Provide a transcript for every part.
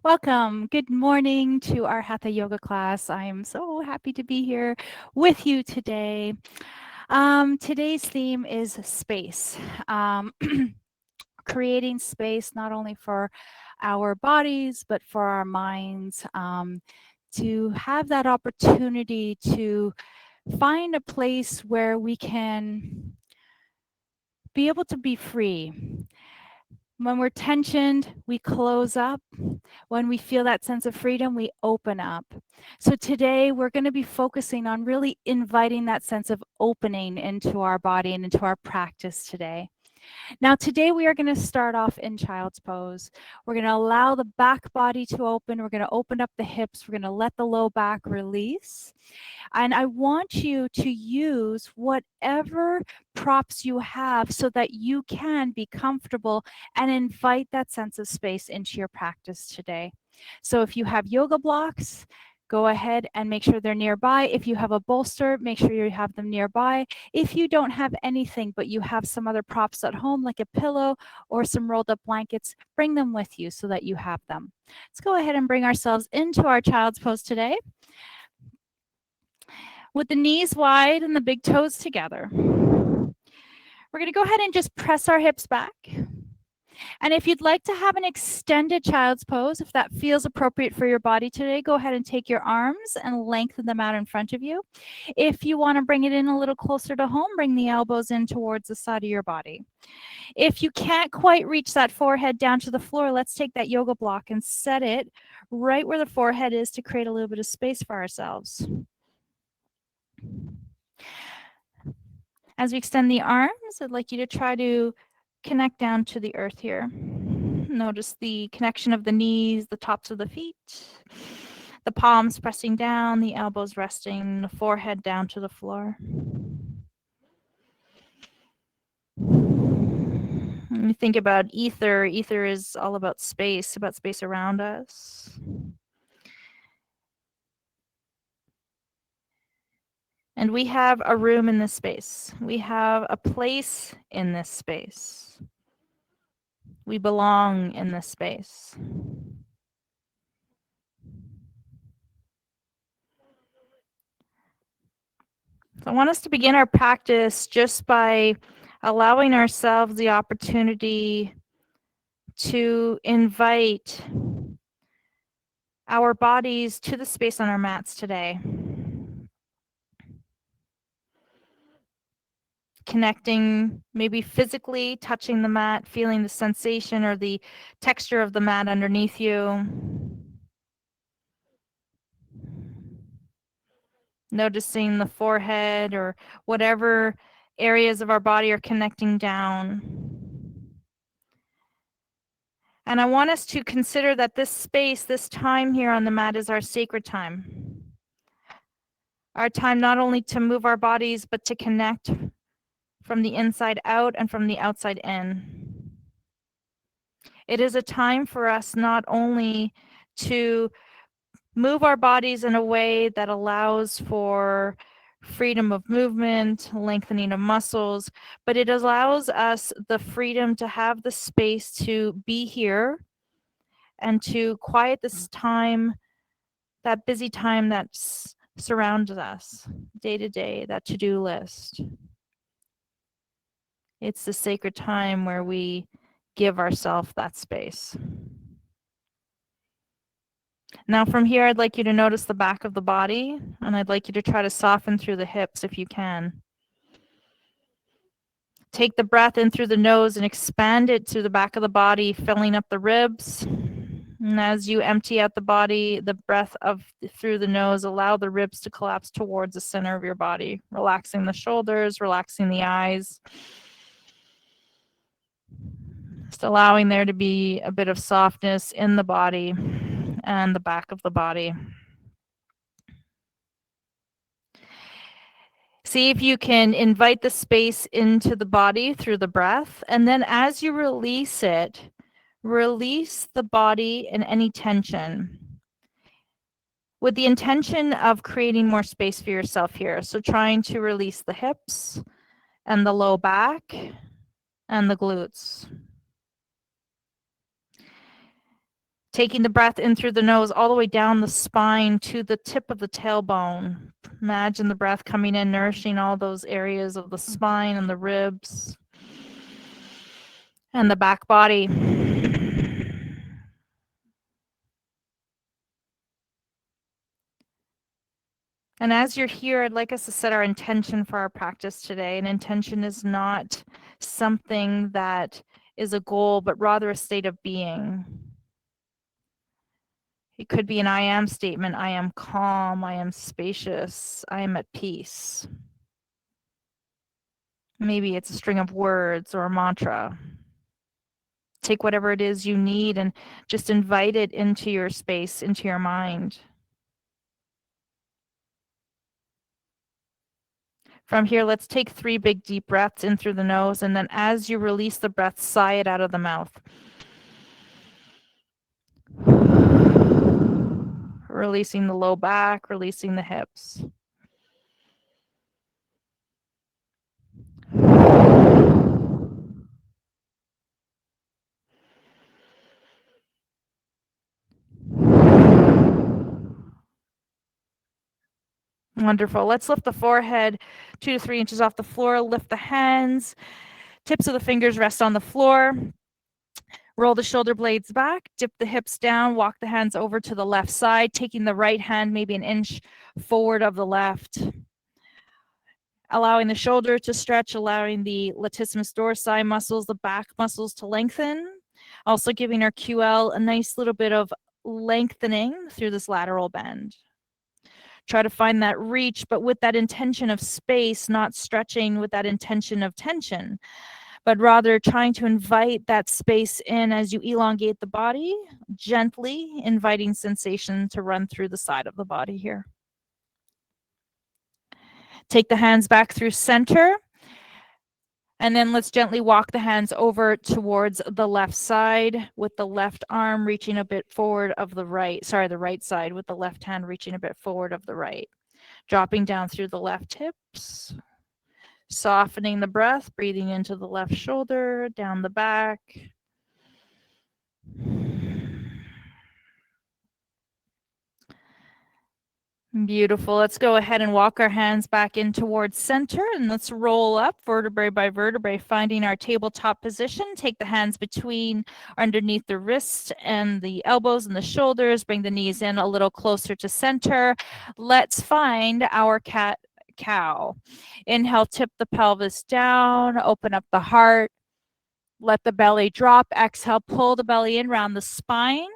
Welcome. Good morning to our Hatha yoga class. I am so happy to be here with you today. Today's theme is space. Um, Creating space not only for our bodies, but for our minds, to have that opportunity to find a place where we can be able to be free. When we're tensioned, we close up. When we feel that sense of freedom, we open up. So today we're going to be focusing on really inviting that sense of opening into our body and into our practice today. Now, today we are going to start off in child's pose. We're going to allow the back body to open. We're going to open up the hips. We're going to let the low back release. And I want you to use whatever props you have so that you can be comfortable and invite that sense of space into your practice today. So if you have yoga blocks, go ahead and make sure they're nearby. If you have a bolster, make sure you have them nearby. If you don't have anything, but you have some other props at home, like a pillow or some rolled up blankets, bring them with you so that you have them. Let's go ahead and bring ourselves into our child's pose today with the knees wide and the big toes together. We're going to go ahead and just press our hips back. And if you'd like to have an extended child's pose, if that feels appropriate for your body today, go ahead and take your arms and lengthen them out in front of you. If you want to bring it in a little closer to home, bring the elbows in towards the side of your body. If you can't quite reach that forehead down to the floor, let's take that yoga block and set it right where the forehead is to create a little bit of space for ourselves. As we extend the arms, I'd like you to try to connect down to the earth here. Notice the connection of the knees, the tops of the feet, the palms pressing down, the elbows resting, the forehead down to the floor. When you think about ether, ether is all about space around us. And we have a room in this space. We have a place in this space. We belong in this space. So I want us to begin our practice just by allowing ourselves the opportunity to invite our bodies to the space on our mats today. Connecting, maybe physically touching the mat, feeling the sensation or the texture of the mat underneath you. Noticing the forehead or whatever areas of our body are connecting down. And I want us to consider that this space, this time here on the mat is our sacred time. Our time not only to move our bodies, but to connect from the inside out and from the outside in. It is a time for us not only to move our bodies in a way that allows for freedom of movement, lengthening of muscles, but it allows us the freedom to have the space to be here and to quiet this time, that busy time that surrounds us day to day, that to-do list. It's the sacred time where we give ourselves that space. Now from here, I'd like you to notice the back of the body, and I'd like you to try to soften through the hips if you can. Take the breath in through the nose and expand it to the back of the body, filling up the ribs. And as you empty out the body, the breath through the nose, allow the ribs to collapse towards the center of your body, relaxing the shoulders, relaxing the eyes. Just allowing there to be a bit of softness in the body and the back of the body. See if you can invite the space into the body through the breath. And then as you release it, release the body and any tension with the intention of creating more space for yourself here. So trying to release the hips and the low back and the glutes. Taking the breath in through the nose all the way down the spine to the tip of the tailbone. Imagine the breath coming in, nourishing all those areas of the spine and the ribs and the back body. And as you're here, I'd like us to set our intention for our practice today. An intention is not something that is a goal, but rather a state of being. It could be an I am statement. I am calm. I am spacious. I am at peace. Maybe it's a string of words or a mantra. Take whatever it is you need and just invite it into your space, into your mind. From here, let's take 3 big deep breaths in through the nose, and then as you release the breath, sigh it out of the mouth. Releasing the low back, releasing the hips. Wonderful. Let's lift the forehead 2 to 3 inches off the floor. Lift the hands. Tips of the fingers rest on the floor. Roll the shoulder blades back. Dip the hips down. Walk the hands over to the left side, taking the right hand maybe an inch forward of the left. Allowing the shoulder to stretch, allowing the latissimus dorsi muscles, the back muscles to lengthen. Also giving our QL a nice little bit of lengthening through this lateral bend. Try to find that reach, but with that intention of space, not stretching with that intention of tension, but rather trying to invite that space in as you elongate the body, gently inviting sensation to run through the side of the body here. Take the hands back through center. And then let's gently walk the hands over towards the left side with the left arm reaching a bit forward of the right. Sorry, the right side with the left hand reaching a bit forward of the right. Dropping down through the left hips. Softening the breath, breathing into the left shoulder, down the back. Beautiful. Let's go ahead and walk our hands back in towards center and let's roll up vertebrae by vertebrae, finding our tabletop position. Take the hands between underneath the wrists and the elbows and the shoulders. Bring the knees in a little closer to center. Let's find our cat cow. Inhale, tip the pelvis down, open up the heart. Let the belly drop. Exhale, pull the belly in around the spine.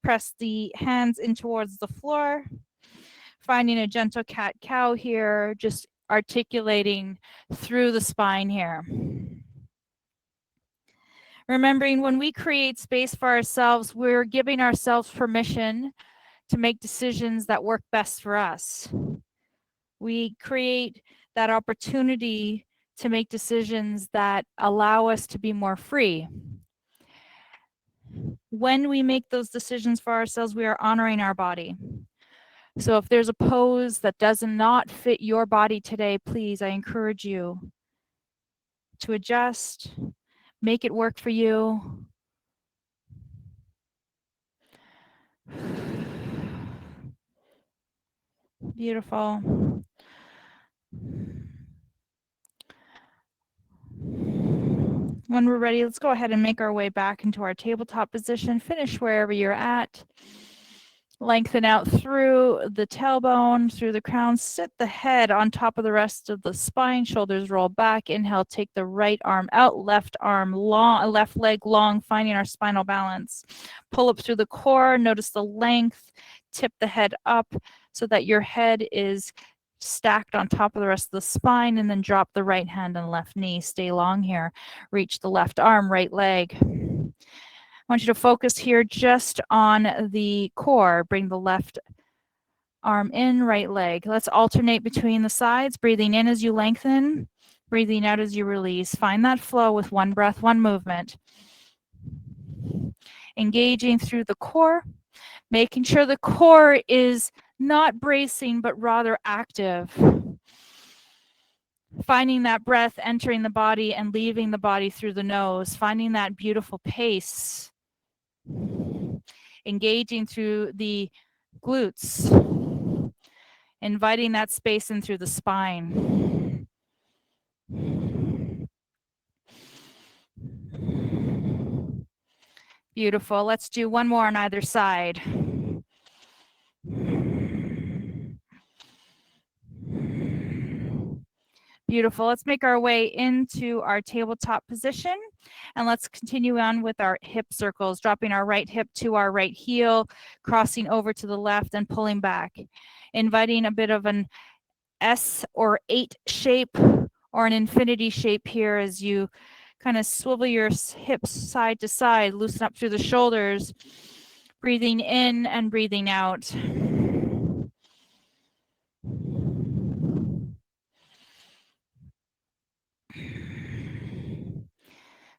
Press the hands in towards the floor. Finding a gentle cat-cow here, just articulating through the spine here. Remembering when we create space for ourselves, we're giving ourselves permission to make decisions that work best for us. We create that opportunity to make decisions that allow us to be more free. When we make those decisions for ourselves, we are honoring our body. So if there's a pose that does not fit your body today, please, I encourage you to adjust, make it work for you. Beautiful. When we're ready, let's go ahead and make our way back into our tabletop position. Finish wherever you're at. Lengthen out through the tailbone, through the crown. Sit the head on top of the rest of the spine. Shoulders roll back. Inhale, take the right arm out. Left arm long, left leg long, finding our spinal balance. Pull up through the core. Notice the length. Tip the head up so that your head is stacked on top of the rest of the spine, and then drop the right hand and left knee. Stay long here. Reach the left arm, right leg. I want you to focus here just on the core. Bring the left arm in, right leg. Let's alternate between the sides, breathing in as you lengthen, breathing out as you release. Find that flow with one breath, one movement. Engaging through the core, making sure the core is not bracing, but rather active. Finding that breath entering the body and leaving the body through the nose, finding that beautiful pace. engaging through the glutes, inviting that space in through the spine. Beautiful. Let's do one more on either side. Beautiful. Let's make our way into our tabletop position, and let's continue on with our hip circles, dropping our right hip to our right heel, crossing over to the left and pulling back, inviting a bit of an S or 8 shape or an infinity shape here as you kind of swivel your hips side to side, loosen up through the shoulders, breathing in and breathing out.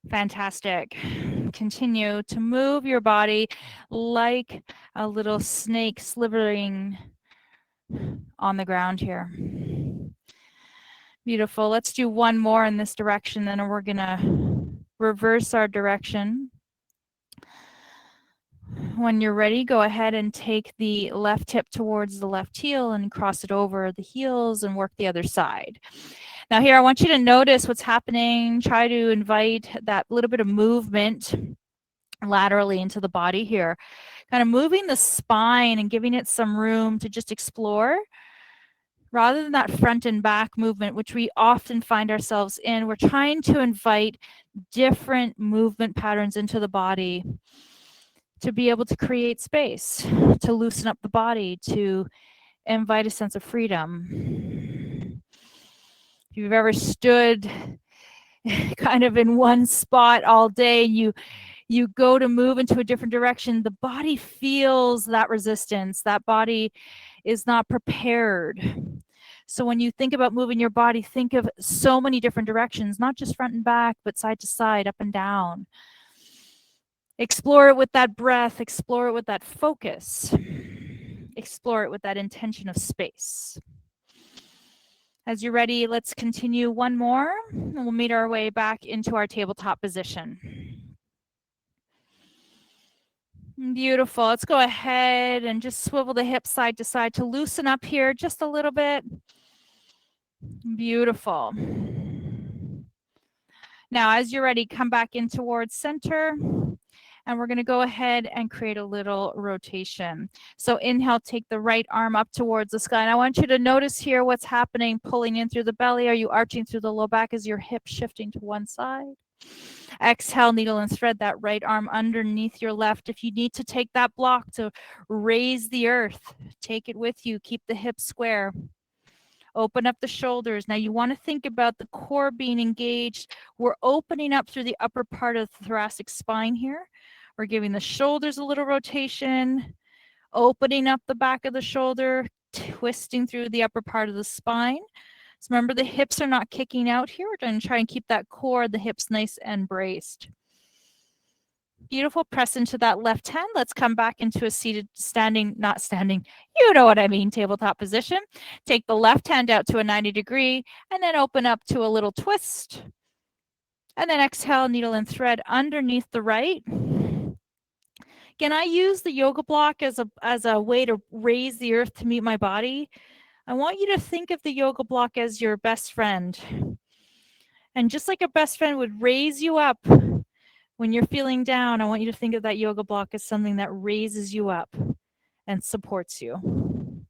Fantastic. Continue to move your body like a little snake slithering on the ground here. Beautiful. Let's do one more in this direction, then we're going to reverse our direction. When you're ready, go ahead and take the left hip towards the left heel and cross it over the heels and work the other side. Now here, I want you to notice what's happening. Try to invite that little bit of movement laterally into the body here. Kind of moving the spine and giving it some room to just explore. Rather than that front and back movement, which we often find ourselves in, we're trying to invite different movement patterns into the body to be able to create space, to loosen up the body, to invite a sense of freedom. If you've ever stood kind of in one spot all day and you go to move into a different direction, the body feels that resistance. That body is not prepared. So when you think about moving your body, think of so many different directions, not just front and back, but side to side, up and down. Explore it with that breath, explore it with that focus, explore it with that intention of space. As you're ready, let's continue one more, and we'll meet our way back into our tabletop position. Beautiful. Let's go ahead and just swivel the hips side to side to loosen up here just a little bit. Beautiful. Now, as you're ready, come back in towards center. And we're going to go ahead and create a little rotation. So inhale, take the right arm up towards the sky. And I want you to notice here what's happening, pulling in through the belly. Are you arching through the low back? Is your hip shifting to one side? Exhale, needle and thread that right arm underneath your left. If you need to take that block to raise the earth, take it with you. Keep the hips square. Open up the shoulders. Now you want to think about the core being engaged. We're opening up through the upper part of the thoracic spine here. We're giving the shoulders a little rotation, opening up the back of the shoulder, twisting through the upper part of the spine. So remember, the hips are not kicking out here. We're going to try and keep that core, the hips nice and braced. Beautiful. Press into that left hand. Let's come back into a seated, not standing, you know what I mean, tabletop position. Take the left hand out to a 90 degree and then open up to a little twist. And then exhale, needle and thread underneath the right. Again, I use the yoga block as a way to raise the earth to meet my body. I want you to think of the yoga block as your best friend. And just like a best friend would raise you up when you're feeling down, I want you to think of that yoga block as something that raises you up and supports you.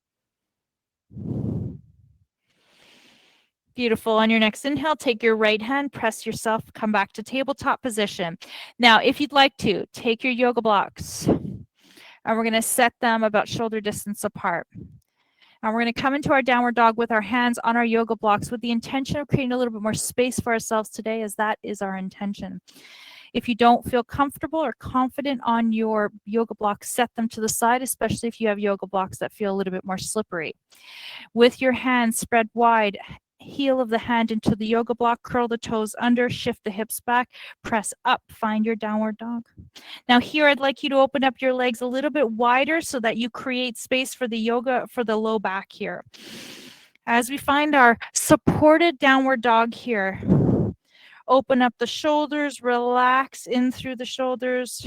Beautiful. On your next inhale, take your right hand, press yourself, come back to tabletop position. Now, if you'd like to, take your yoga blocks, and we're going to set them about shoulder distance apart. And we're going to come into our downward dog with our hands on our yoga blocks with the intention of creating a little bit more space for ourselves today, as that is our intention. If you don't feel comfortable or confident on your yoga blocks, set them to the side, especially if you have yoga blocks that feel a little bit more slippery. With your hands spread wide, heel of the hand into the yoga block, curl the toes under, shift the hips back, press up, find your downward dog. Now here, I'd like you to open up your legs a little bit wider so that you create space for the yoga, for the low back here. As we find our supported downward dog here, open up the shoulders, relax in through the shoulders,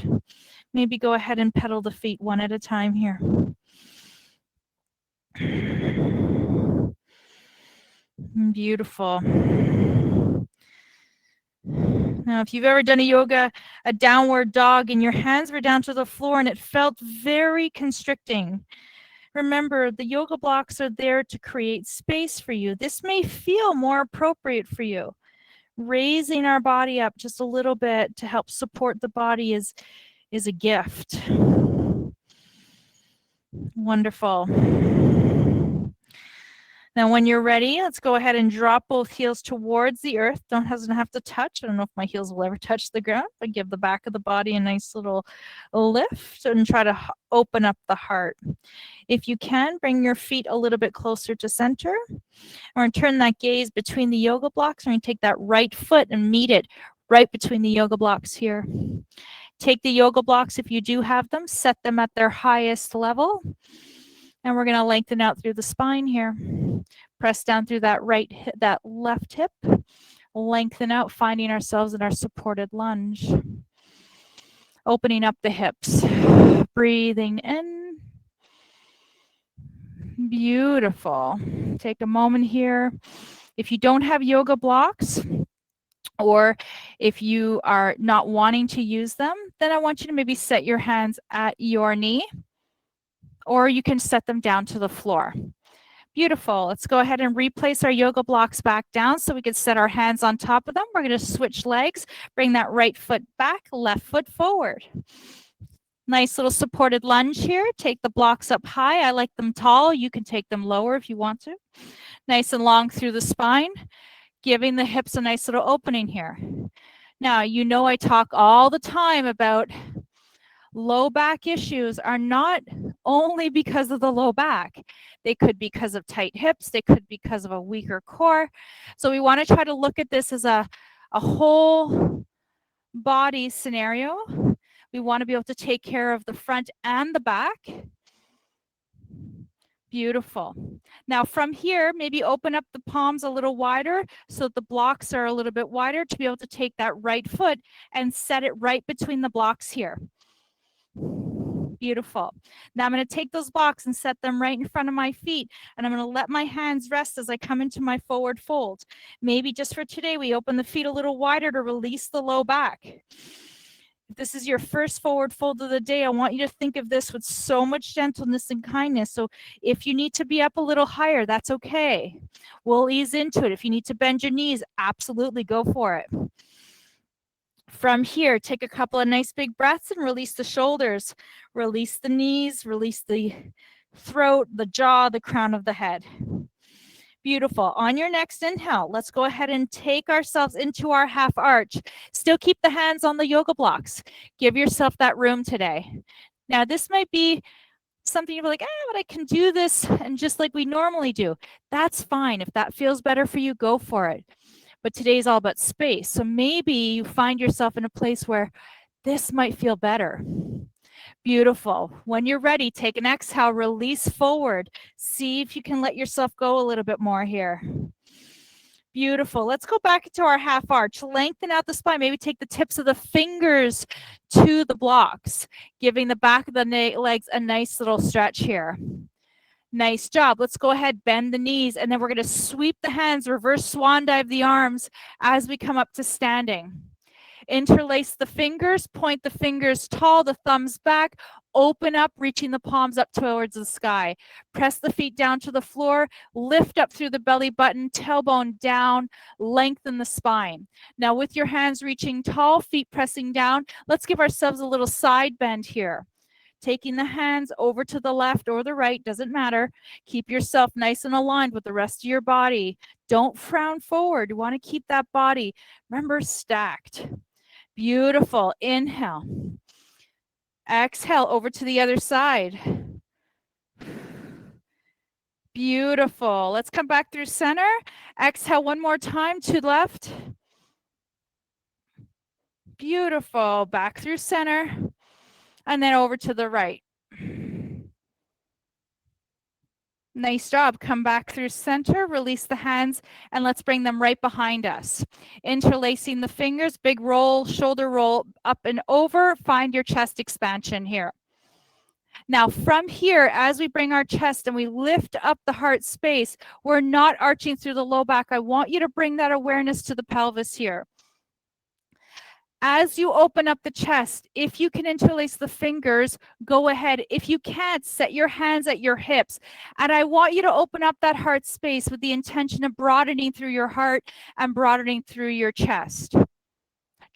Maybe go ahead and pedal the feet one at a time here. Beautiful. Now, if you've ever done a downward dog, and your hands were down to the floor and it felt very constricting, remember, the yoga blocks are there to create space for you. This may feel more appropriate for you. Raising our body up just a little bit to help support the body is a gift. Wonderful. Now, when you're ready, let's go ahead and drop both heels towards the earth. Doesn't have to touch. I don't know if my heels will ever touch the ground, but give the back of the body a nice little lift and try to open up the heart. If you can, bring your feet a little bit closer to center. Or turn that gaze between the yoga blocks. We're going to take that right foot and meet it right between the yoga blocks here. Take the yoga blocks, if you do have them, set them at their highest level. And we're going to lengthen out through the spine here. Press down through that left hip. Lengthen out, finding ourselves in our supported lunge. Opening up the hips. Breathing in. Beautiful. Take a moment here. If you don't have yoga blocks, or if you are not wanting to use them, then I want you to maybe set your hands at your knee, or you can set them down to the floor. Beautiful. Let's go ahead and replace our yoga blocks back down so we can set our hands on top of them. We're going to switch legs, bring that right foot back, left foot forward. Nice little supported lunge here. Take the blocks up high. I like them tall. You can take them lower if you want to. Nice and long through the spine, giving the hips a nice little opening here. Now, you know I talk all the time about low back issues are not only because of the low back. They could be because of tight hips. They could be because of a weaker core. So we want to try to look at this as a whole body scenario. We want to be able to take care of the front and the back. Beautiful. Now from here, maybe open up the palms a little wider so the blocks are a little bit wider to be able to take that right foot and set it right between the blocks here. Beautiful. Now I'm going to take those blocks and set them right in front of my feet, and I'm going to let my hands rest as I come into my forward fold. Maybe just for today, we open the feet a little wider to release the low back. If this is your first forward fold of the day, I want you to think of this with so much gentleness and kindness. So if you need to be up a little higher, that's okay. We'll ease into it. If you need to bend your knees, absolutely go for it. From here, take a couple of nice big breaths and release the shoulders. Release the knees, release the throat, the jaw, the crown of the head. Beautiful. On your next inhale, let's go ahead and take ourselves into our half arch. Still keep the hands on the yoga blocks. Give yourself that room today. Now, this might be something you're like, but I can do this and just like we normally do. That's fine. If that feels better for you, go for it. But today's all about space. So maybe you find yourself in a place where this might feel better. Beautiful. When you're ready, take an exhale, release forward. See if you can let yourself go a little bit more here. Beautiful. Let's go back into our half arch. Lengthen out the spine. Maybe take the tips of the fingers to the blocks, giving the back of the legs a nice little stretch here. Nice job. Let's go ahead, bend the knees, and then we're going to sweep the hands, reverse swan dive the arms as we come up to standing. Interlace the fingers, point the fingers tall, the thumbs back, open up, reaching the palms up towards the sky. Press the feet down to the floor, lift up through the belly button, tailbone down, lengthen the spine. Now with your hands reaching tall, feet pressing down, let's give ourselves a little side bend here. Taking the hands over to the left or the right, doesn't matter. Keep yourself nice and aligned with the rest of your body. Don't frown forward. You want to keep that body, remember, stacked. Beautiful. Inhale. Exhale over to the other side. Beautiful. Let's come back through center. Exhale one more time to left. Beautiful. Back through center. And then over to the right. Nice job. Come back through center, release the hands, and let's bring them right behind us. Interlacing the fingers, big roll, shoulder roll up and over. Find your chest expansion here. Now from here, as we bring our chest and we lift up the heart space, we're not arching through the low back. I want you to bring that awareness to the pelvis here. As you open up the chest, if you can interlace the fingers, go ahead. If you can't, set your hands at your hips. And I want you to open up that heart space with the intention of broadening through your heart and broadening through your chest.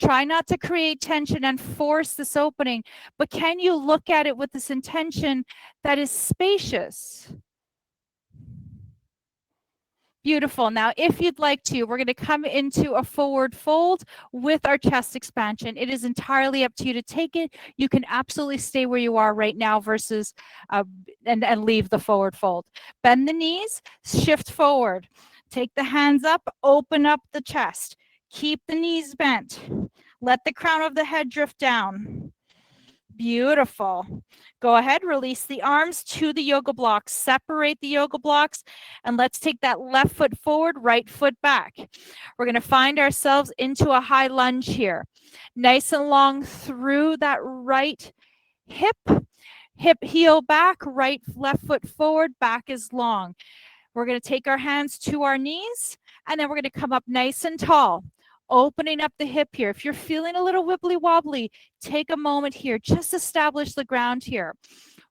Try not to create tension and force this opening, but can you look at it with this intention that is spacious? Beautiful. Now, if you'd like to, we're going to come into a forward fold with our chest expansion. It is entirely up to you to take it. You can absolutely stay where you are right now versus and leave the forward fold. Bend the knees, shift forward. Take the hands up, open up the chest. Keep the knees bent. Let the crown of the head drift down. Beautiful. Go ahead, release the arms to the yoga blocks. Separate the yoga blocks, and let's take that left foot forward, right foot back. We're going to find ourselves into a high lunge here. Nice and long through that right hip. Hip, heel back, right, left foot forward, back is long. We're going to take our hands to our knees, and then we're going to come up nice and tall. Opening up the hip here. If you're feeling a little wibbly wobbly, take a moment here. Just establish the ground here.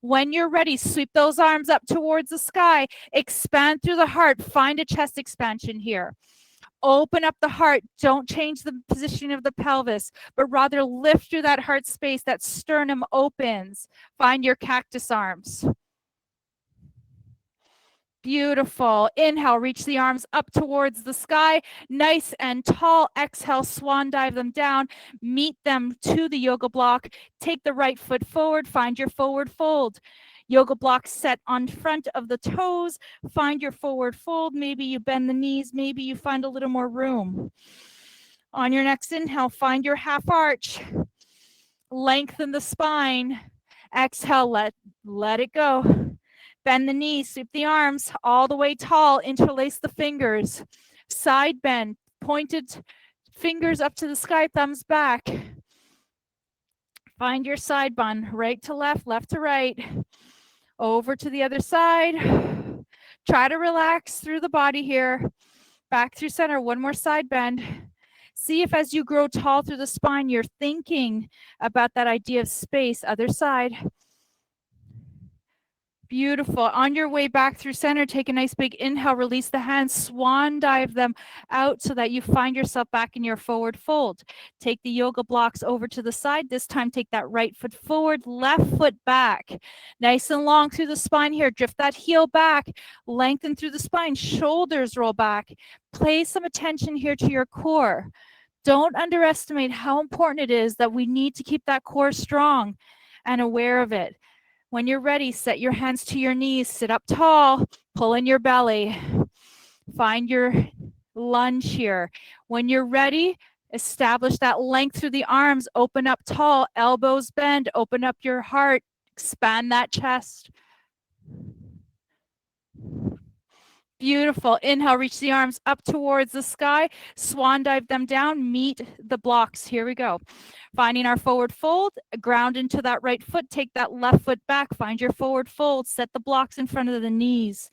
When you're ready, sweep those arms up towards the sky. Expand through the heart. Find a chest expansion here. Open up the heart. Don't change the positioning of the pelvis, but rather lift through that heart space. That sternum opens. Find your cactus arms. Beautiful. Inhale, reach the arms up towards the sky. Nice and tall. Exhale, swan dive them down. Meet them to the yoga block. Take the right foot forward. Find your forward fold. Yoga block set on front of the toes. Find your forward fold. Maybe you bend the knees. Maybe you find a little more room. On your next inhale, find your half arch. Lengthen the spine. Exhale, let it go. Bend the knees, sweep the arms all the way tall, interlace the fingers. Side bend, pointed fingers up to the sky, thumbs back. Find your side bend, right to left to right. Over to the other side. Try to relax through the body here. Back through center, one more side bend. See if as you grow tall through the spine, you're thinking about that idea of space. Other side. Beautiful. On your way back through center, take a nice big inhale, release the hands, swan dive them out so that you find yourself back in your forward fold. Take the yoga blocks over to the side. This time, take that right foot forward, left foot back. Nice and long through the spine here. Drift that heel back, lengthen through the spine, shoulders roll back. Pay some attention here to your core. Don't underestimate how important it is that we need to keep that core strong and aware of it. When you're ready, set your hands to your knees, sit up tall, pull in your belly. Find your lunge here. When you're ready, establish that length through the arms, open up tall, elbows bend, open up your heart, expand that chest. Beautiful. Inhale, reach the arms up towards the sky, swan dive them down, meet the blocks. Here we go. Finding our forward fold, ground into that right foot, take that left foot back, find your forward fold, set the blocks in front of the knees.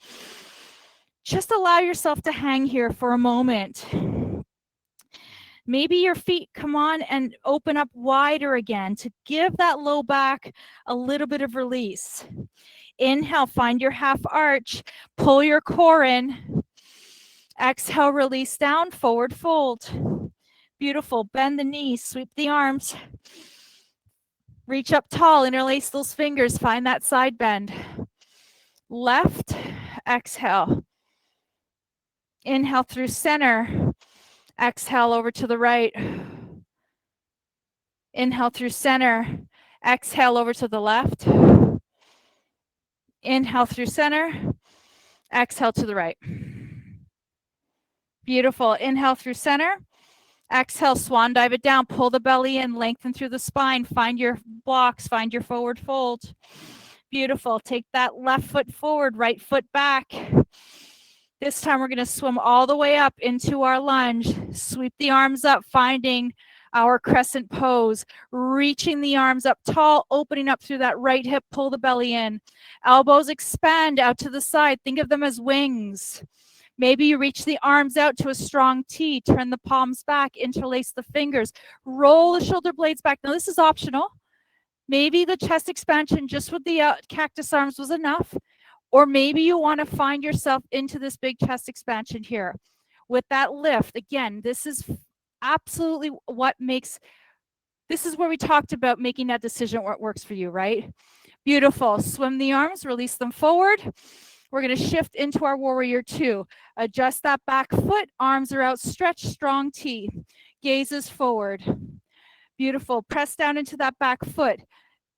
Just allow yourself to hang here for a moment. Maybe your feet come on and open up wider again to give that low back a little bit of release. Inhale, find your half arch, pull your core in. Exhale, release down, forward fold. Beautiful. Bend the knees, sweep the arms. Reach up tall, interlace those fingers, find that side bend. Left, exhale. Inhale through center. Exhale over to the right. Inhale through center. Exhale over to the left. Inhale through center. Exhale to the right. Beautiful. Inhale through center. Exhale, swan dive it down. Pull the belly in, lengthen through the spine. Find your blocks, find your forward fold. Beautiful. Take that left foot forward, right foot back. This time we're going to swim all the way up into our lunge. Sweep the arms up, finding our crescent pose. Reaching the arms up tall, opening up through that right hip, pull the belly in. Elbows expand out to the side. Think of them as wings. Maybe you reach the arms out to a strong T. Turn the palms back, interlace the fingers. Roll the shoulder blades back. Now this is optional. Maybe the chest expansion just with the cactus arms was enough. Or maybe you want to find yourself into this big chest expansion here. With that lift, again, this is absolutely what makes, this is where we talked about making that decision what works for you, right? Beautiful. Swim the arms, release them forward. We're going to shift into our warrior two. Adjust that back foot, arms are outstretched, strong T. Gazes forward. Beautiful. Press down into that back foot.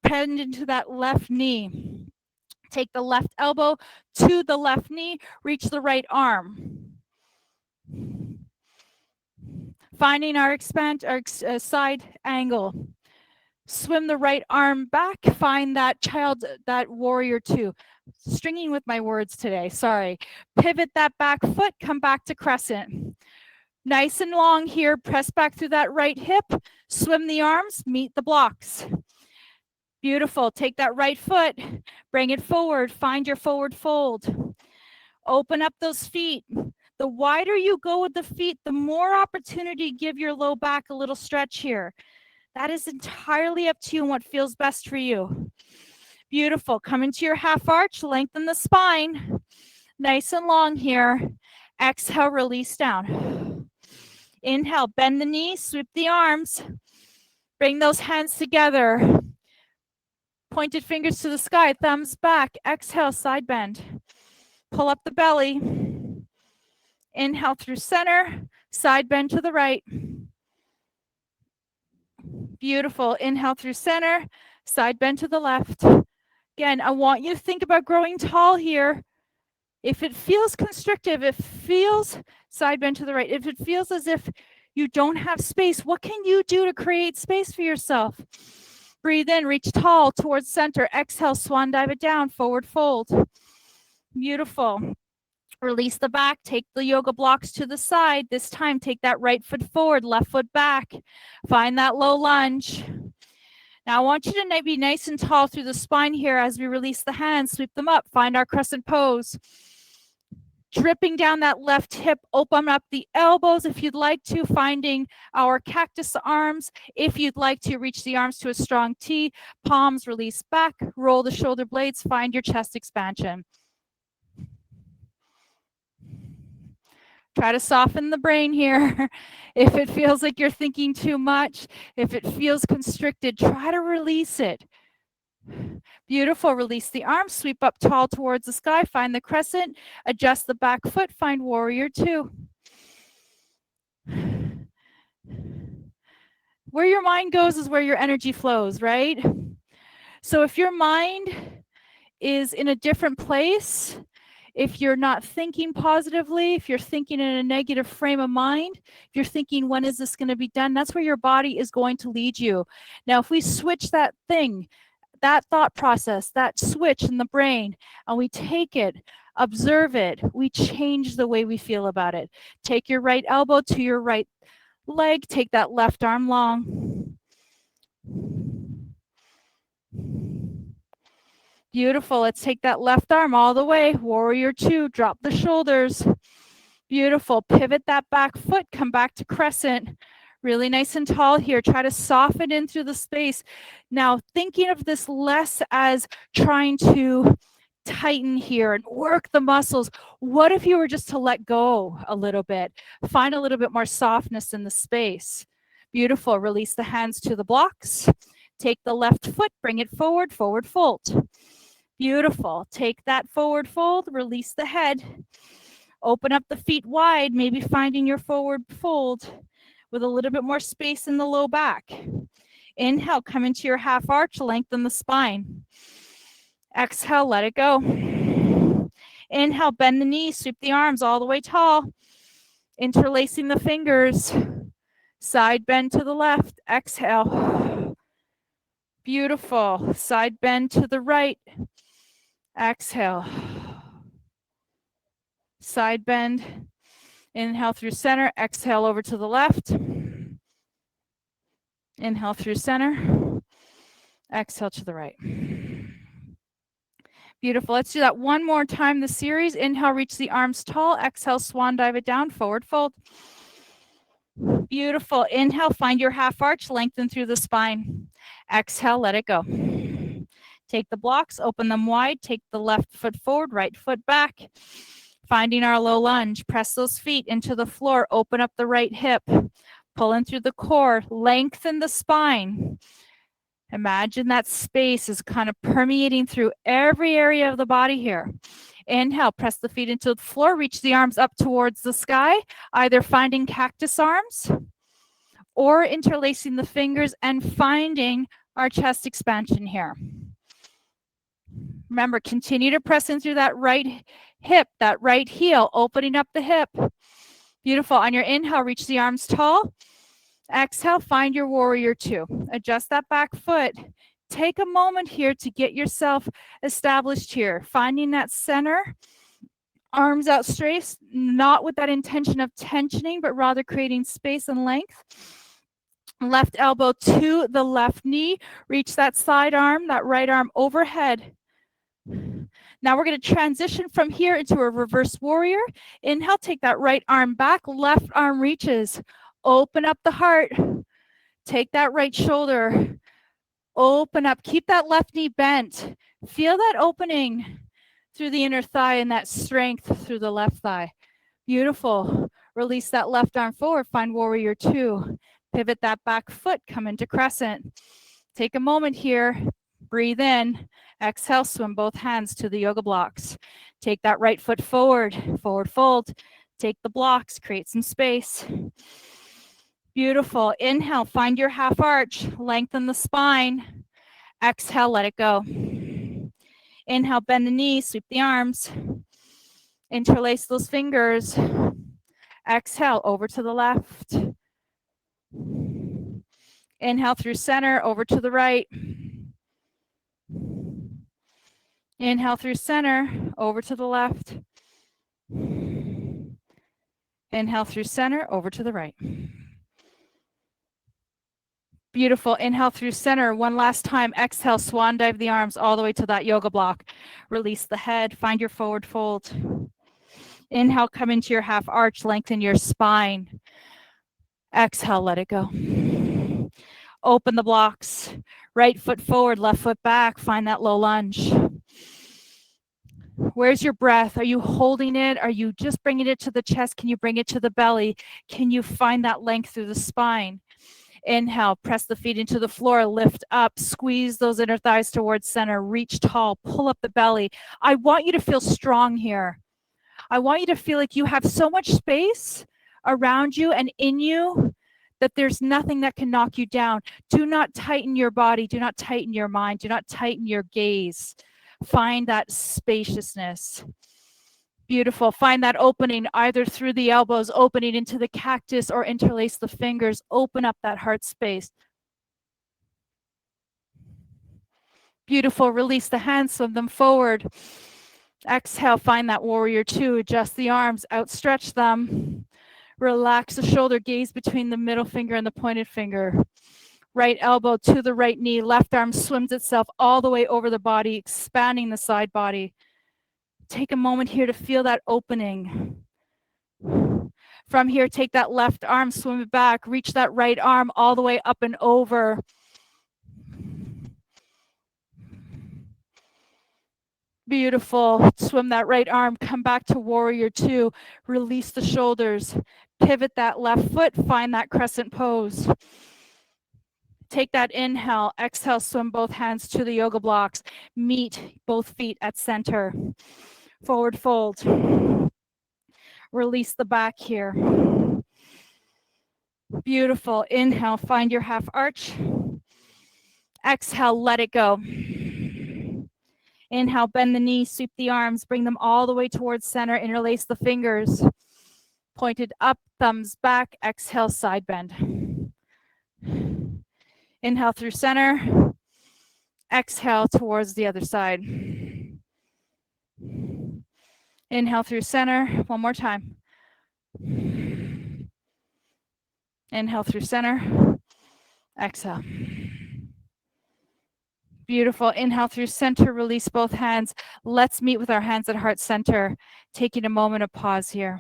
Bend into that left knee. Take the left elbow to the left knee. Reach the right arm. Finding our side angle. Swim the right arm back. Find that that warrior two. Stringing with my words today, sorry. Pivot that back foot, come back to crescent. Nice and long here, press back through that right hip, swim the arms, meet the blocks. Beautiful, take that right foot, bring it forward, find your forward fold. Open up those feet. The wider you go with the feet, the more opportunity give your low back a little stretch here. That is entirely up to you and what feels best for you. Beautiful. Come into your half arch, lengthen the spine. Nice and long here. Exhale, release down. Inhale, bend the knees, sweep the arms. Bring those hands together. Pointed fingers to the sky, thumbs back. Exhale, side bend. Pull up the belly. Inhale through center, side bend to the right. Beautiful. Inhale through center, side bend to the left. Again, I want you to think about growing tall here. If it feels constrictive, if it feels side bend to the right, if it feels as if you don't have space, what can you do to create space for yourself? Breathe in, reach tall towards center. Exhale, swan dive it down, forward fold. Beautiful. Release the back, take the yoga blocks to the side. This time, take that right foot forward, left foot back. Find that low lunge. Now I want you to be nice and tall through the spine here as we release the hands, sweep them up, find our crescent pose. Dripping down that left hip, open up the elbows if you'd like to, finding our cactus arms. If you'd like to, reach the arms to a strong T, palms release back, roll the shoulder blades, find your chest expansion. Try to soften the brain here. If it feels like you're thinking too much, if it feels constricted, try to release it. Beautiful. Release the arms, sweep up tall towards the sky, find the crescent, adjust the back foot, find warrior two. Where your mind goes is where your energy flows, right? So if your mind is in a different place, if you're not thinking positively, if you're thinking in a negative frame of mind, if you're thinking, when is this going to be done? That's where your body is going to lead you. Now, if we switch that thing, that thought process, that switch in the brain, and we take it, observe it, we change the way we feel about it. Take your right elbow to your right leg, take that left arm long. Beautiful. Let's take that left arm all the way. Warrior two, drop the shoulders. Beautiful. Pivot that back foot, come back to crescent. Really nice and tall here. Try to soften in through the space. Now, thinking of this less as trying to tighten here and work the muscles. What if you were just to let go a little bit? Find a little bit more softness in the space. Beautiful. Release the hands to the blocks. Take the left foot, bring it forward, forward fold. Beautiful. Take that forward fold, release the head. Open up the feet wide, maybe finding your forward fold with a little bit more space in the low back. Inhale, come into your half arch, lengthen the spine. Exhale, let it go. Inhale, bend the knees, sweep the arms all the way tall. Interlacing the fingers. Side bend to the left. Exhale. Beautiful. Side bend to the right. Exhale. Side bend. Inhale through center. Exhale over to the left. Inhale through center. Exhale to the right. Beautiful. Let's do that one more time. The series. Inhale, reach the arms tall. Exhale, swan dive it down. Forward fold. Beautiful. Inhale, find your half arch. Lengthen through the spine. Exhale, let it go. Take the blocks, open them wide. Take the left foot forward, right foot back. Finding our low lunge. Press those feet into the floor. Open up the right hip. Pull in through the core. Lengthen the spine. Imagine that space is kind of permeating through every area of the body here. Inhale, press the feet into the floor, reach the arms up towards the sky, either finding cactus arms or interlacing the fingers and finding our chest expansion here. Remember, continue to press in through that right hip, that right heel, opening up the hip. Beautiful. On your inhale, reach the arms tall. Exhale, find your warrior two. Adjust that back foot. Take a moment here to get yourself established here. Finding that center, arms out straight, not with that intention of tensioning, but rather creating space and length. Left elbow to the left knee. Reach that side arm, that right arm overhead. Now we're going to transition from here into a reverse warrior. Inhale, take that right arm back, left arm reaches. Open up the heart. Take that right shoulder. Open up. Keep that left knee bent. Feel that opening through the inner thigh and that strength through the left thigh. Beautiful. Release that left arm forward. Find warrior two. Pivot that back foot. Come into crescent. Take a moment here. Breathe in. Exhale. Swim both hands to the yoga blocks. Take that right foot forward. Forward fold. Take the blocks. Create some space. Beautiful. Inhale, find your half arch. Lengthen the spine. Exhale, let it go. Inhale, bend the knees, sweep the arms. Interlace those fingers. Exhale, over to the left. Inhale through center, over to the right. Inhale through center, over to the left. Inhale through center, over to the right. Beautiful. Inhale through center. One last time. Exhale, swan dive the arms all the way to that yoga block. Release the head. Find your forward fold. Inhale, come into your half arch. Lengthen your spine. Exhale, let it go. Open the blocks. Right foot forward, left foot back. Find that low lunge. Where's your breath? Are you holding it? Are you just bringing it to the chest? Can you bring it to the belly? Can you find that length through the spine? Inhale, press the feet into the floor, lift up, squeeze those inner thighs towards center, reach tall, pull up the belly. I want you to feel strong here. I want you to feel like you have so much space around you and in you that there's nothing that can knock you down. Do not tighten your body. Do not tighten your mind. Do not tighten your gaze. Find that spaciousness. Beautiful. Find that opening either through the elbows, opening into the cactus, or interlace the fingers. Open up that heart space. Beautiful. Release the hands, swim them forward. Exhale, find that warrior two. Adjust the arms, outstretch them. Relax the shoulder, gaze between the middle finger and the pointed finger. Right elbow to the right knee. Left arm swims itself all the way over the body, expanding the side body. Take a moment here to feel that opening. From here, take that left arm, swim it back, reach that right arm all the way up and over. Beautiful. Swim that right arm, come back to warrior two, release the shoulders, pivot that left foot, find that crescent pose. Take that inhale, exhale, swim both hands to the yoga blocks, meet both feet at center. Forward fold. Release the back here. Beautiful. Inhale, find your half arch. Exhale, let it go. Inhale, bend the knees, sweep the arms, bring them all the way towards center, interlace the fingers. Pointed up, thumbs back, exhale, side bend. Inhale through center. Exhale towards the other side. Inhale through center. One more time. Inhale through center. Exhale. Beautiful. Inhale through center. Release both hands. Let's meet with our hands at heart center. Taking a moment of pause here.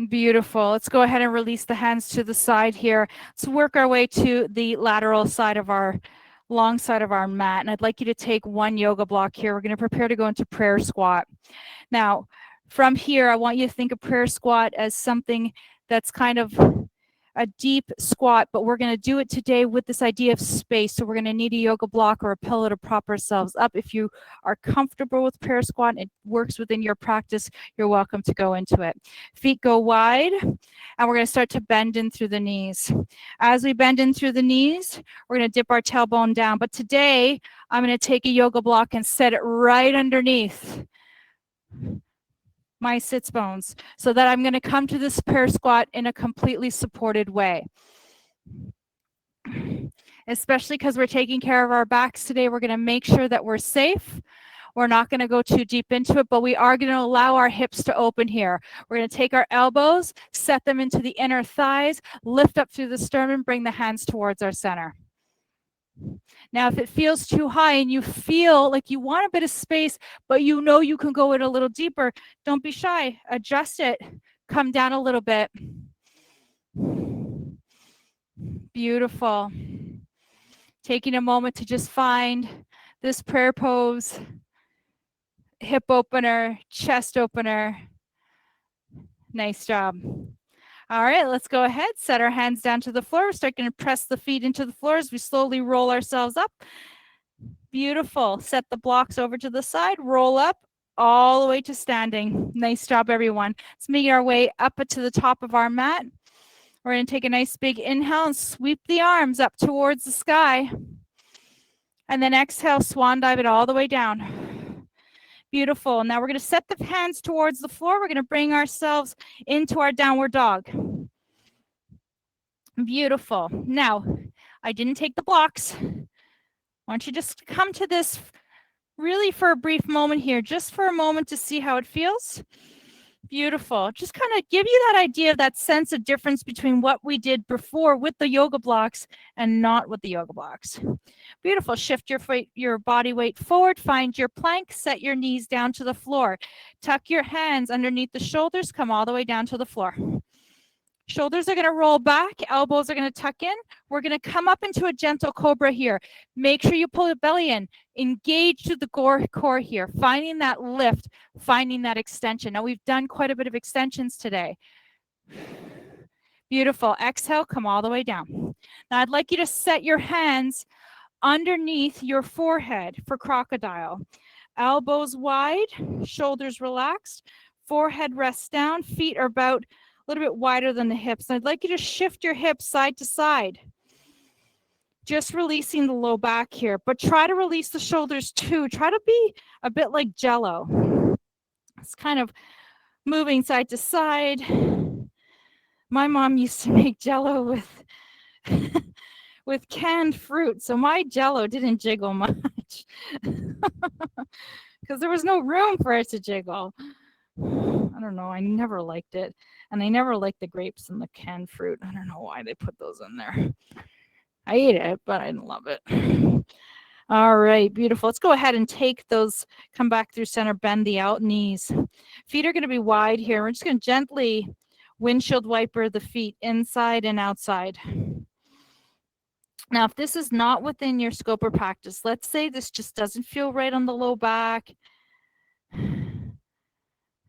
Beautiful. Let's go ahead and release the hands to the side here. Let's work our way to the lateral side of our long side of our mat. And I'd like you to take one yoga block here. We're going to prepare to go into prayer squat. Now, from here, I want you to think of prayer squat as something that's kind of a deep squat, but we're going to do it today with this idea of space. So we're going to need a yoga block or a pillow to prop ourselves up. If you are comfortable with prayer squat and it works within your practice, you're welcome to go into it. Feet go wide, and we're going to start to bend in through the knees. As we bend in through the knees, we're going to dip our tailbone down. But today, I'm going to take a yoga block and set it right underneath my sits bones so that I'm going to come to this prayer squat in a completely supported way. Especially because we're taking care of our backs today, we're going to make sure that we're safe. We're not going to go too deep into it, but we are going to allow our hips to open here. We're going to take our elbows, set them into the inner thighs, lift up through the sternum, bring the hands towards our center. Now, if it feels too high and you feel like you want a bit of space, but you know you can go in a little deeper, don't be shy. Adjust it. Come down a little bit. Beautiful. Taking a moment to just find this prayer pose, hip opener, chest opener. Nice job. All right, let's go ahead. Set our hands down to the floor. We're starting to press the feet into the floor as we slowly roll ourselves up. Beautiful. Set the blocks over to the side. Roll up all the way to standing. Nice job, everyone. Let's make our way up to the top of our mat. We're going to take a nice big inhale and sweep the arms up towards the sky. And then exhale, swan dive it all the way down. Beautiful. Now we're going to set the hands towards the floor. We're going to bring ourselves into our downward dog. Beautiful. Now, I didn't take the blocks. Why don't you just come to this really for a brief moment here, just for a moment to see how it feels. Beautiful. Just kind of give you that idea of that sense of difference between what we did before with the yoga blocks and not with the yoga blocks. Beautiful. Shift your body weight forward. Find your plank. Set your knees down to the floor. Tuck your hands underneath the shoulders. Come all the way down to the floor. Shoulders are going to roll back. Elbows are going to tuck in. We're going to come up into a gentle cobra here. Make sure you pull the belly in. Engage to the core here. Finding that lift. Finding that extension. Now, we've done quite a bit of extensions today. Beautiful. Exhale. Come all the way down. Now, I'd like you to set your hands underneath your forehead for crocodile. Elbows wide. Shoulders relaxed. Forehead rests down. Feet are about a little bit wider than the hips. I'd like you to shift your hips side to side. Just releasing the low back here, but try to release the shoulders too. Try to be a bit like Jello. It's kind of moving side to side. My mom used to make Jello with with canned fruit, so my Jello didn't jiggle much because there was no room for it to jiggle. I don't know. I never liked it. And I never liked the grapes and the canned fruit. I don't know why they put those in there. I ate it, but I didn't love it. All right, beautiful. Let's go ahead and take those, come back through center, bend the out knees. Feet are going to be wide here. We're just going to gently windshield wiper the feet inside and outside. Now, if this is not within your scope of practice, let's say this just doesn't feel right on the low back.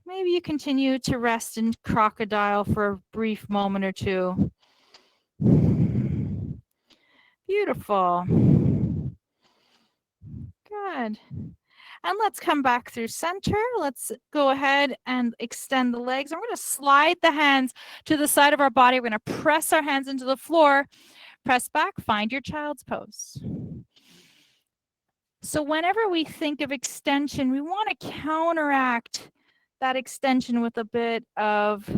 Maybe you continue to rest in crocodile for a brief moment or two. Beautiful. Good. And let's come back through center. Let's go ahead and extend the legs. I'm going to slide the hands to the side of our body. We're going to press our hands into the floor. Press back. Find your child's pose. So whenever we think of extension, we want to counteract that extension with a bit of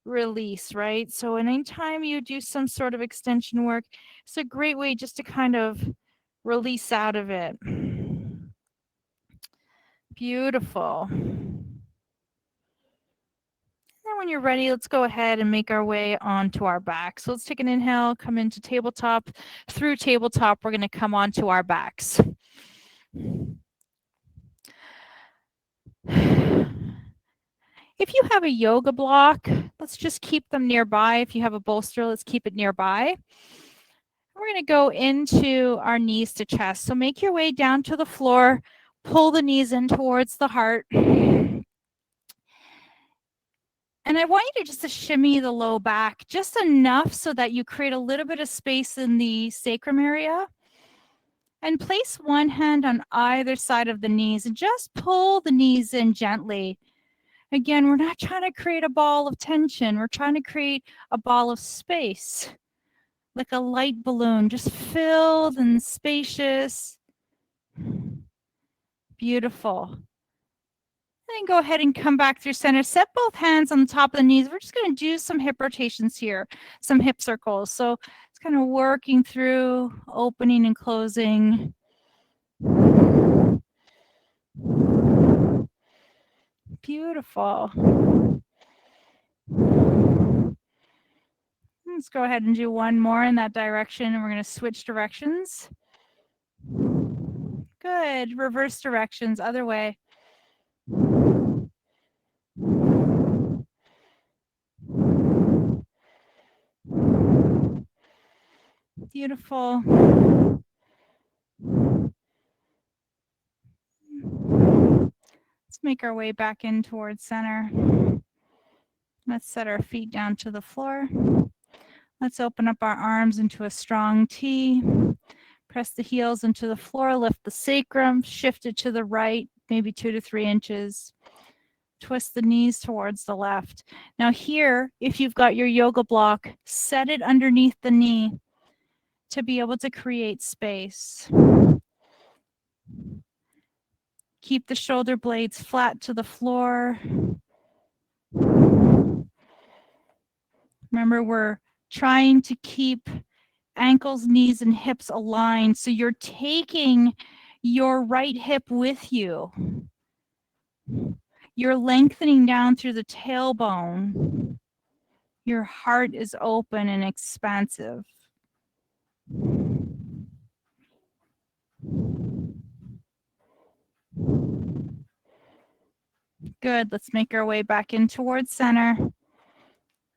release, right? So anytime you do some sort of extension work, it's a great way just to kind of release out of it. Beautiful. And when you're ready, let's go ahead and make our way onto our back. So let's take an inhale, come into tabletop. Through tabletop, we're going to come onto our backs. If you have a yoga block, let's just keep them nearby. If you have a bolster, let's keep it nearby. We're going to go into our knees to chest. So make your way down to the floor, pull the knees in towards the heart. And I want you to just to shimmy the low back just enough so that you create a little bit of space in the sacrum area. And place one hand on either side of the knees and just pull the knees in gently. Again, we're not trying to create a ball of tension. We're trying to create a ball of space, like a light balloon, just filled and spacious. Beautiful. Then go ahead and come back through center. Set both hands on the top of the knees. We're just going to do some hip rotations here, some hip circles. So it's kind of working through, opening and closing. Beautiful. Let's go ahead and do one more in that direction, and we're going to switch directions. Good. Reverse directions, other way. Beautiful. Let's make our way back in towards center. Let's set our feet down to the floor. Let's open up our arms into a strong T. Press the heels into the floor, lift the sacrum, shift it to the right, maybe 2 to 3 inches. Twist the knees towards the left. Now here, if you've got your yoga block, set it underneath the knee to be able to create space. Keep the shoulder blades flat to the floor. Remember, we're trying to keep ankles, knees, and hips aligned. So you're taking your right hip with you. You're lengthening down through the tailbone. Your heart is open and expansive. Good. Let's make our way back in towards center.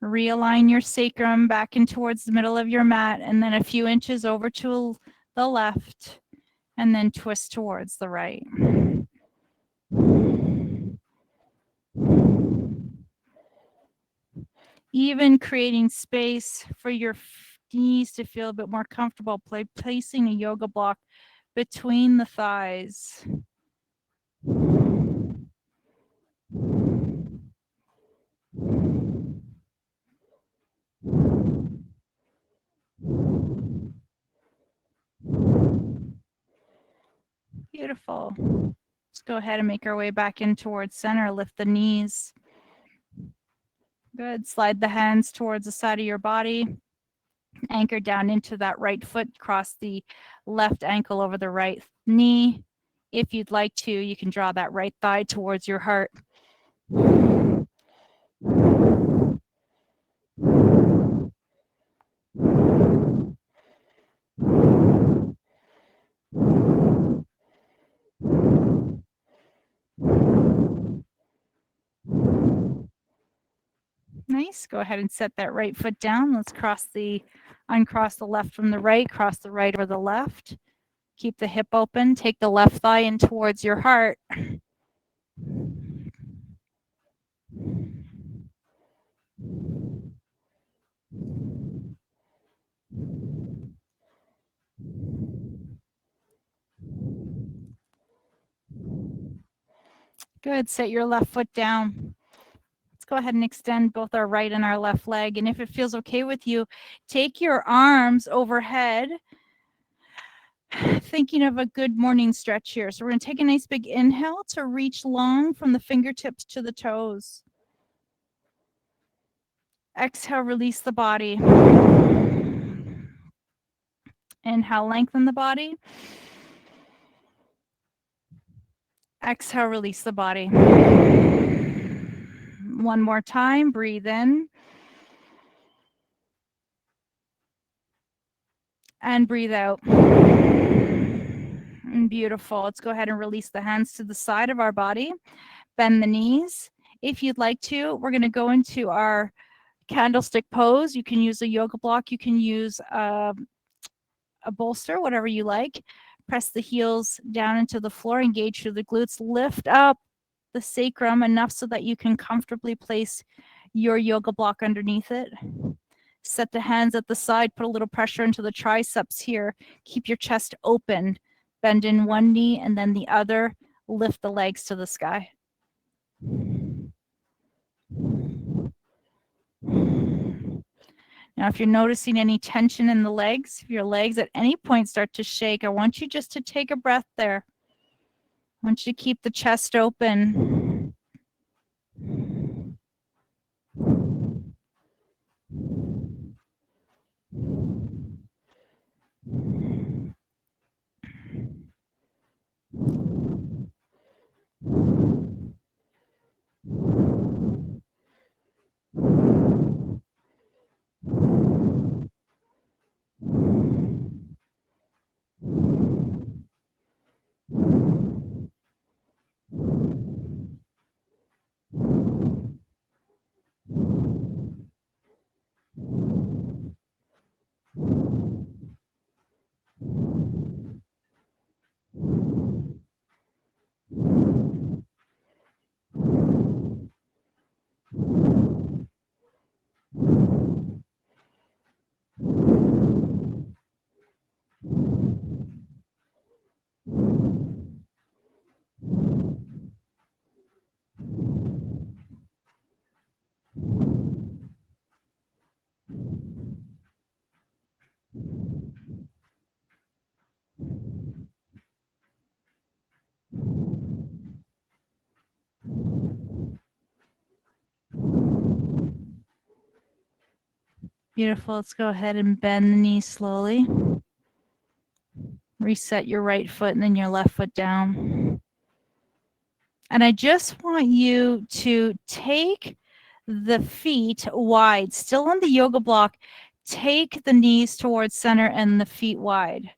Realign your sacrum back in towards the middle of your mat, and then a few inches over to the left, and then twist towards the right. Even creating space for your knees to feel a bit more comfortable, placing a yoga block between the thighs. Beautiful. Let's go ahead and make our way back in towards center. Lift the knees. Good. Slide the hands towards the side of your body. Anchor down into that right foot. Cross the left ankle over the right knee. If you'd like to, you can draw that right thigh towards your heart. Nice. Go ahead and set that right foot down. Let's uncross the left from the right, cross the right over the left. Keep the hip open. Take the left thigh in towards your heart. Good. Set your left foot down. Let's go ahead and extend both our right and our left leg. And if it feels okay with you, take your arms overhead, thinking of a good morning stretch here. So we're going to take a nice big inhale to reach long from the fingertips to the toes. Exhale, release the body. Inhale, lengthen the body. Exhale, release the body. One more time, breathe in. And breathe out. And beautiful. Let's go ahead and release the hands to the side of our body. Bend the knees. If you'd like to, we're going to go into our candlestick pose. You can use a yoga block. You can use a bolster, whatever you like. Press the heels down into the floor, engage through the glutes, lift up the sacrum enough so that you can comfortably place your yoga block underneath it. Set the hands at the side, put a little pressure into the triceps here. Keep your chest open. Bend in one knee and then the other. Lift the legs to the sky. Now, if you're noticing any tension in the legs, if your legs at any point start to shake, I want you just to take a breath there. I want you to keep the chest open. Beautiful. Let's go ahead and bend the knees slowly. Reset your right foot and then your left foot down. And I just want you to take the feet wide, still on the yoga block. Take the knees towards center and the feet wide.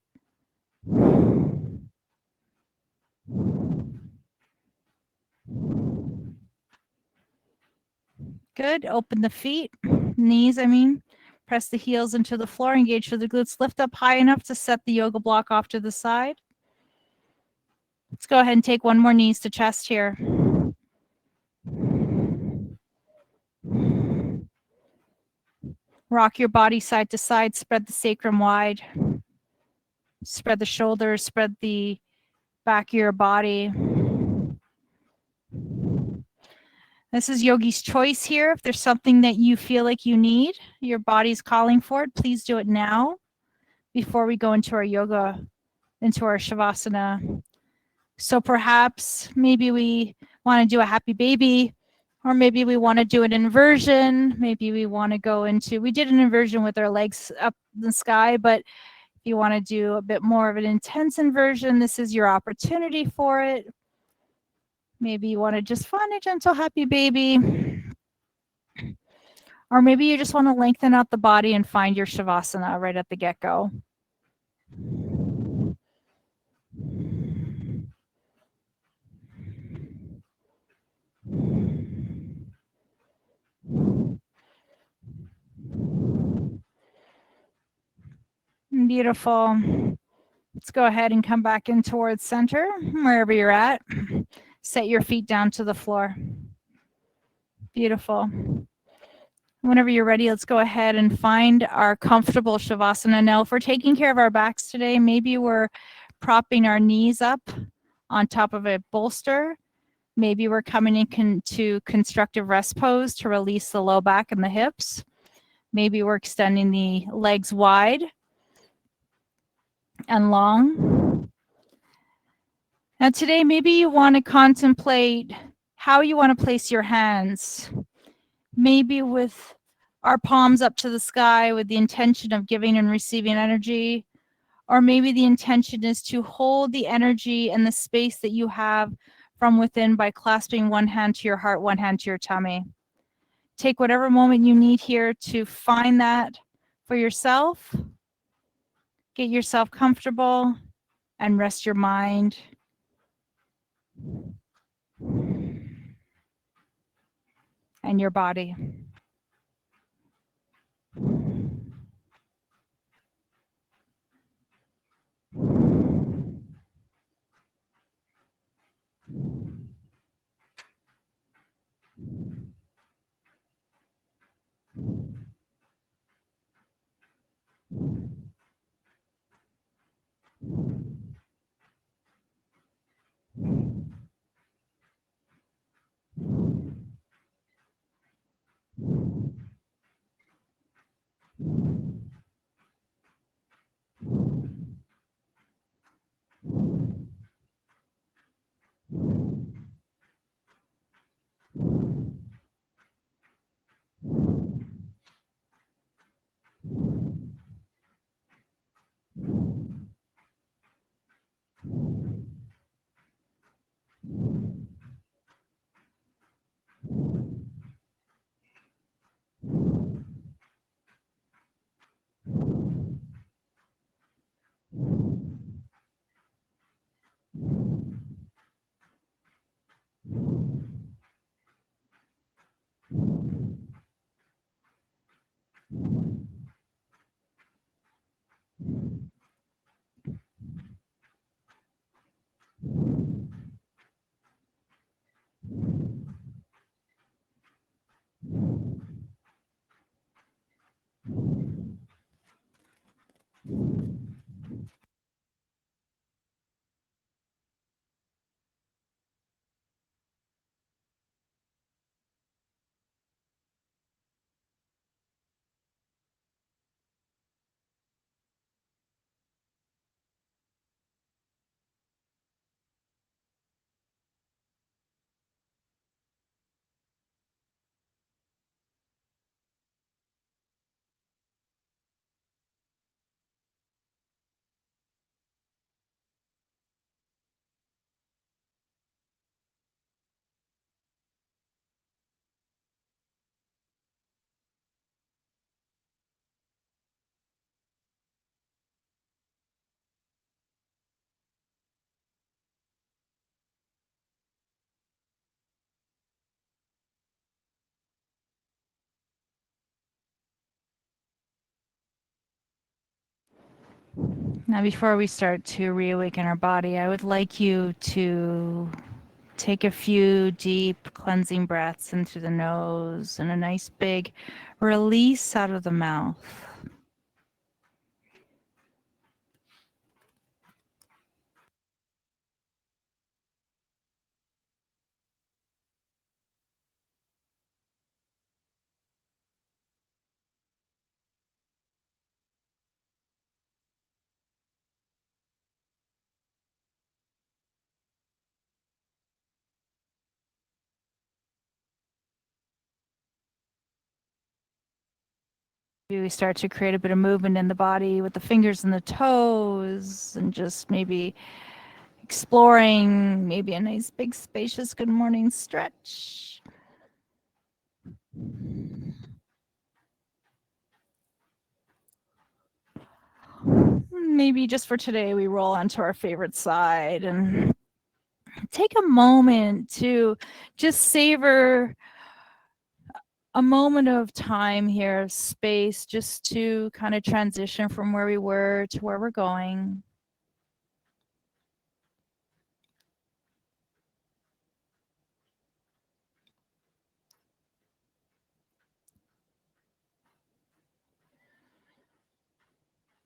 Good. Open the feet, knees, I mean. Press the heels into the floor, engage through the glutes, lift up high enough to set the yoga block off to the side. Let's go ahead and take one more knees to chest here. Rock your body side to side, spread the sacrum wide. Spread the shoulders, spread the back of your body. This is yogi's choice here. If there's something that you feel like you need, your body's calling for it, please do it now before we go into our yoga, into our shavasana. So perhaps maybe we want to do a happy baby, or maybe we want to do an inversion. Maybe we want to go into, we did an inversion with our legs up in the sky, but if you want to do a bit more of an intense inversion, this is your opportunity for it. Maybe you want to just find a gentle happy baby. Or maybe you just want to lengthen out the body and find your shavasana right at the get-go. Beautiful. Let's go ahead and come back in towards center, wherever you're at. Set your feet down to the floor. Beautiful. Whenever you're ready, let's go ahead and find our comfortable shavasana. Now, if we're taking care of our backs today, maybe we're propping our knees up on top of a bolster. Maybe we're coming into constructive rest pose to release the low back and the hips. Maybe we're extending the legs wide and long. Now today, maybe you want to contemplate how you want to place your hands. Maybe with our palms up to the sky with the intention of giving and receiving energy. Or maybe the intention is to hold the energy and the space that you have from within by clasping one hand to your heart, one hand to your tummy. Take whatever moment you need here to find that for yourself. Get yourself comfortable and rest your mind. And your body. Now, before we start to reawaken our body, I would like you to take a few deep cleansing breaths in through the nose and a nice big release out of the mouth. We start to create a bit of movement in the body with the fingers and the toes, and just maybe exploring maybe a nice big spacious good morning stretch. Maybe just for today we roll onto our favorite side and take a moment to just savor a moment of time here, space, just to kind of transition from where we were to where we're going.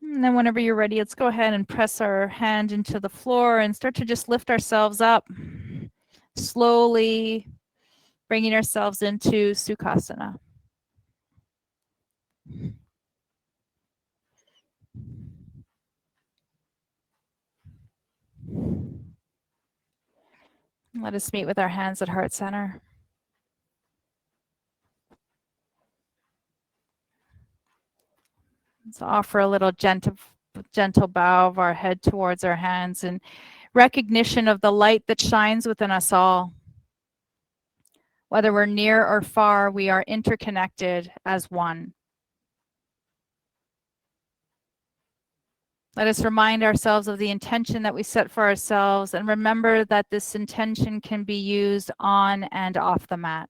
And then whenever you're ready, let's go ahead and press our hand into the floor and start to just lift ourselves up, slowly bringing ourselves into Sukhasana. Let us meet with our hands at heart center. Let's offer a little gentle bow of our head towards our hands and recognition of the light that shines within us all. Whether we're near or far, we are interconnected as one. Let us remind ourselves of the intention that we set for ourselves and remember that this intention can be used on and off the mat.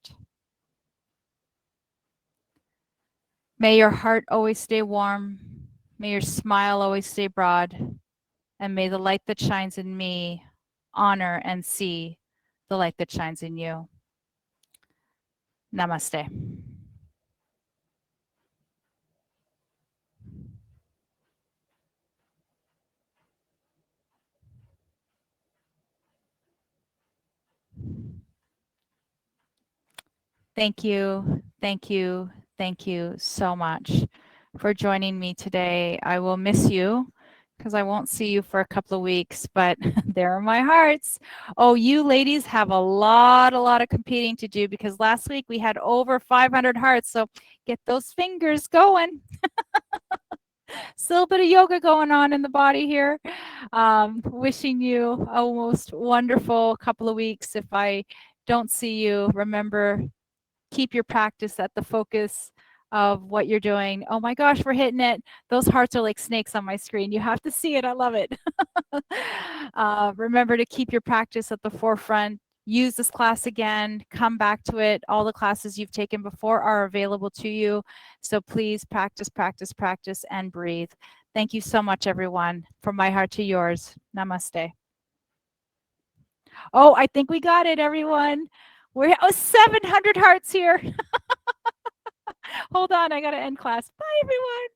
May your heart always stay warm. May your smile always stay broad. And may the light that shines in me honor and see the light that shines in you. Namaste. Thank you, thank you, thank you so much for joining me today. I will miss you because I won't see you for a couple of weeks, but there are my hearts. Oh, you ladies have a lot of competing to do because last week we had over 500 hearts. So get those fingers going. Still a bit of yoga going on in the body here. Wishing you a most wonderful couple of weeks. If I don't see you, remember, keep your practice at the focus of what you're doing. Oh my gosh, we're hitting it. Those hearts are like snakes on my screen. You have to see it. I love it. Remember to keep your practice at the forefront. Use this class again. Come back to it. All the classes you've taken before are available to you. So please practice, practice, practice, and breathe. Thank you so much, everyone. From my heart to yours. Namaste. Oh, I think we got it, everyone. We're 700 hearts here. Hold on, I got to end class. Bye, everyone.